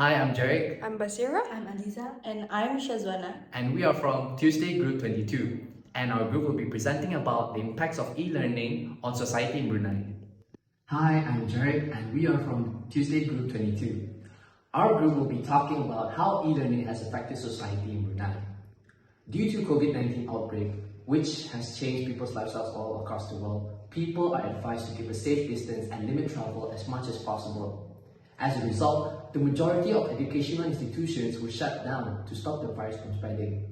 Hi, I'm Jerick. I'm Basirah. I'm Alyzza. And I'm Syazwana. And we are from Tuesday Group 22. And our group will be presenting about the impacts of e-learning on society in Brunei. Hi, I'm Jerick and we are from Tuesday Group 22. Our group will be talking about how e-learning has affected society in Brunei. Due to COVID-19 outbreak, which has changed people's lifestyles all across the world, people are advised to keep a safe distance and limit travel as much as possible. As a result, the majority of educational institutions were shut down to stop the virus from spreading.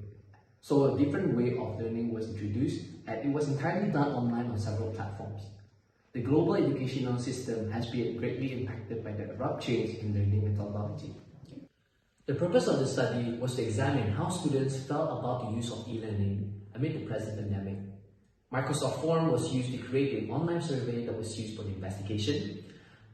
So a different way of learning was introduced, and it was entirely done online on several platforms. The global educational system has been greatly impacted by the abrupt change in learning methodology. The purpose of the study was to examine how students felt about the use of e-learning amid the present pandemic. Microsoft Form was used to create an online survey that was used for the investigation.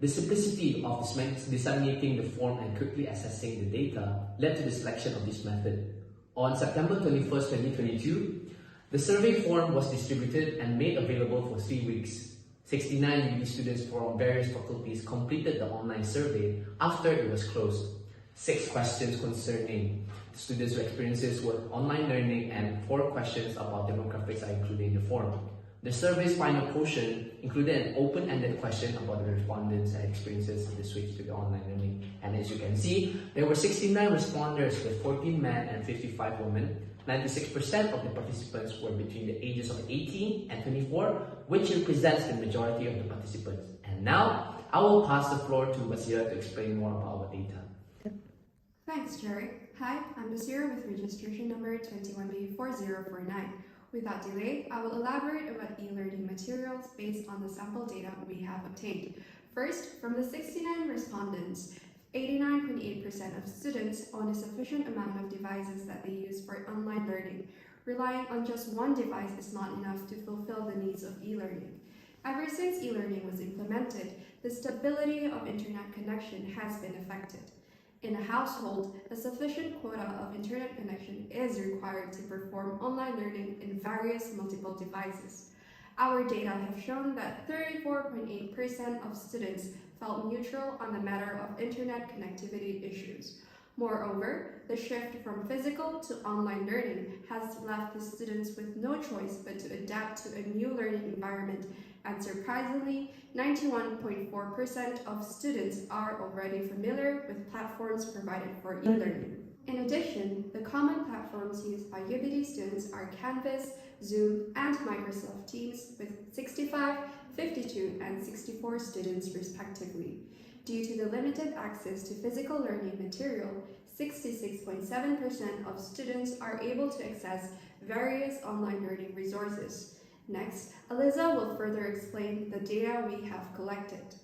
The simplicity of disseminating the form and quickly accessing the data led to the selection of this method. On September 21st, 2022, the survey form was distributed and made available for 3 weeks. 69 UB students from various faculties completed the online survey after it was closed. 6 questions concerning the students' experiences with online learning and 4 questions about demographics are included in the form. The survey's final portion included an open-ended question about the respondents' experiences in the switch to the online learning. And as you can see, there were 69 responders with 14 men and 55 women. 96% of the participants were between the ages of 18 and 24, which represents the majority of the participants. And now, I will pass the floor to Basirah to explain more about our data. Thanks, Jerick. Hi, I'm Basirah with registration number 21B4049. Without delay, I will elaborate about e-learning materials based on the sample data we have obtained. First, from the 69 respondents, 89.8% of students own a sufficient amount of devices that they use for online learning. Relying on just one device is not enough to fulfill the needs of e-learning. Ever since e-learning was implemented, the stability of internet connection has been affected. In a household, a sufficient quota of internet connection is required to perform online learning in various multiple devices. Our data have shown that 34.8% of students felt neutral on the matter of internet connectivity issues. Moreover, the shift from physical to online learning has left the students with no choice but to adapt to a new learning environment, and surprisingly, 91.4% of students are already familiar with platforms provided for e-learning. In addition, the common platforms used by UBD students are Canvas, Zoom, and Microsoft Teams with 65, 52, and 64 students respectively. Due to the limited access to physical learning material, 66.7% of students are able to access various online learning resources. Next, Alyzza will further explain the data we have collected.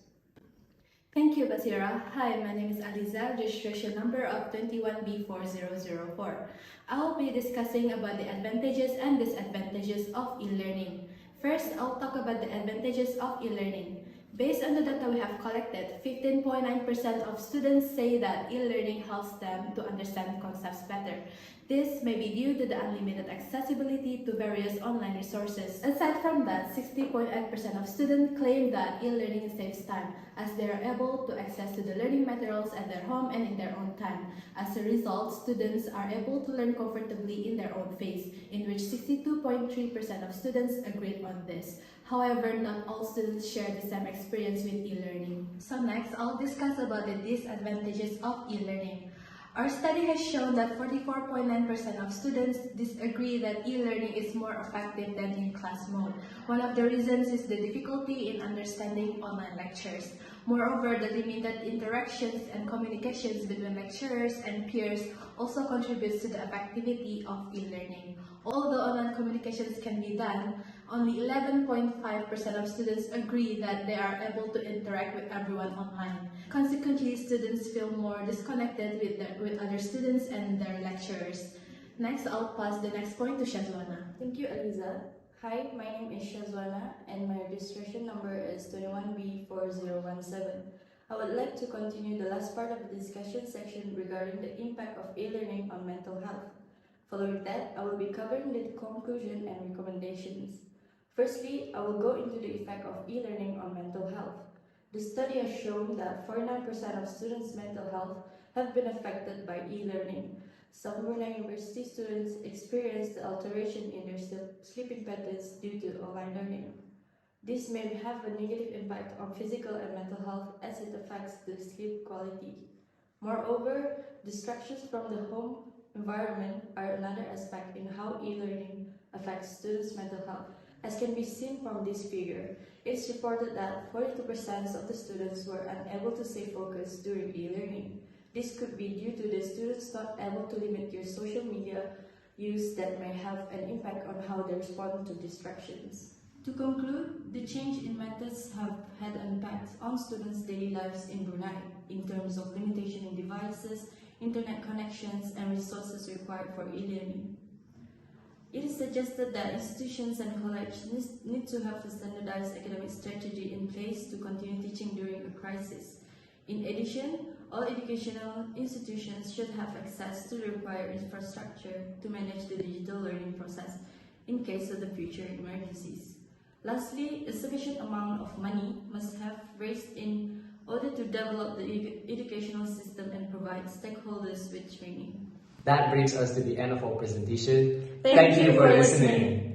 Thank you, Basirah. Hi, my name is Alyzza, registration number of 21B4004. I will be discussing about the advantages and disadvantages of e-learning. First, I'll talk about the advantages of e-learning. Based on the data we have collected, 15.9% of students say that e-learning helps them to understand concepts better. This may be due to the unlimited accessibility to various online resources. Aside from that, 60.8% of students claim that e-learning saves time, as they are able to access to the learning materials at their home and in their own time. As a result, students are able to learn comfortably in their own pace, in which 62.3% of students agreed on this. However, not all students share the same experience with e-learning. So next, I'll discuss about the disadvantages of e-learning. Our study has shown that 44.9% of students disagree that e-learning is more effective than in class mode. One of the reasons is the difficulty in understanding online lectures. Moreover, the limited interactions and communications between lecturers and peers also contributes to the effectivity of e-learning. Although online communications can be done, only 11.5% of students agree that they are able to interact with everyone online. Consequently, students feel more disconnected with other students and their lecturers. Next, I'll pass the next point to Syazwana. Thank you, Alyzza. Hi, my name is Syazwana and my registration number is 21B4017. I would like to continue the last part of the discussion section regarding the impact of e-learning on mental health. Following that, I will be covering the conclusion and recommendations. Firstly, I will go into the effect of e-learning on mental health. The study has shown that 49% of students' mental health have been affected by e-learning. Some Brunei University students experience the alteration in their sleeping patterns due to online learning. This may have a negative impact on physical and mental health as it affects the sleep quality. Moreover, distractions from the home environment are another aspect in how e-learning affects students' mental health. As can be seen from this figure, it's reported that 42% of the students were unable to stay focused during e-learning. This could be due to the students not able to limit their social media use that may have an impact on how they respond to distractions. To conclude, the change in methods have had an impact on students' daily lives in Brunei in terms of limitation in devices, internet connections, and resources required for e-learning. It is suggested that institutions and colleges need to have a standardized academic strategy in place to continue teaching during a crisis. In addition, all educational institutions should have access to the required infrastructure to manage the digital learning process in case of the future emergencies. Lastly, a sufficient amount of money must have raised in order to develop the educational system and provide stakeholders with training. That brings us to the end of our presentation. Thank you for listening.